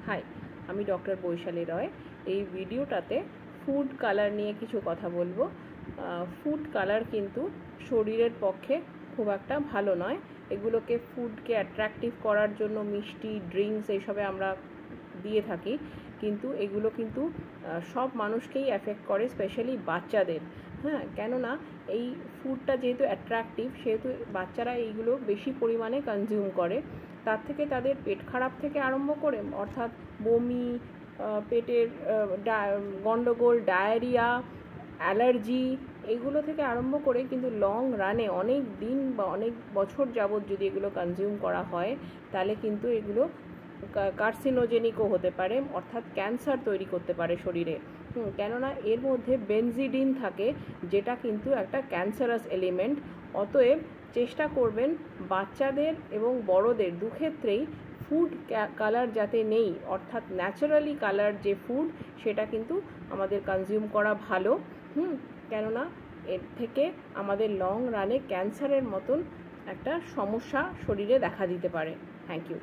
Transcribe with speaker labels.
Speaker 1: High, আমি doctor Vaishali রয়। এই ভিডিওটাতে ফুড কালার নিয়ে কিছু কথা বলবো। ফুড কালার কিন্তু শরীরের পক্ষে খুব একটা ভালো নয়। এগুলোকে ফুডকে অ্যাট্রাকটিভ করার জন্য মিষ্টি ড্রিঙ্কস এইসবে আমরা দিয়ে থাকি, কিন্তু এগুলো কিন্তু সব মানুষকেই অ্যাফেক্ট করে, স্পেশালি বাচ্চাদের। হ্যাঁ, কেননা এই ফুডটা যেহেতু অ্যাট্রাকটিভ, সেহেতু বাচ্চারা এইগুলো বেশি পরিমাণে কনজিউম করে। তার থেকে তাদের পেট খারাপ থেকে আরম্ভ করে, অর্থাৎ বমি, পেটের গন্ডগোল, ডায়রিয়া, অ্যালার্জি, এগুলো থেকে আরম্ভ করে কিন্তু লং রানে অনেক দিন বা অনেক বছর যাবৎ যদি এগুলো কনজিউম করা হয়, তাহলে কিন্তু এগুলো কার্সিনোজেনিকও হতে পারে, অর্থাৎ ক্যান্সার তৈরি করতে পারে শরীরে। কেননা এর মধ্যে বেনজিডিন থাকে, যেটা কিন্তু একটা ক্যান্সারাস এলিমেন্ট। অতএব চেষ্টা করবেন বাচ্চাদের এবং বড়দের দুক্ষেত্রেই ফুড কালার যাতে নেই, অর্থাৎ ন্যাচারালি কালার যে ফুড, সেটা কিন্তু আমাদের কনজিউম করা ভালো। কেননা এর থেকে আমাদের লং রানে ক্যান্সারের মতন একটা সমস্যা শরীরে দেখা দিতে পারে। Thank you.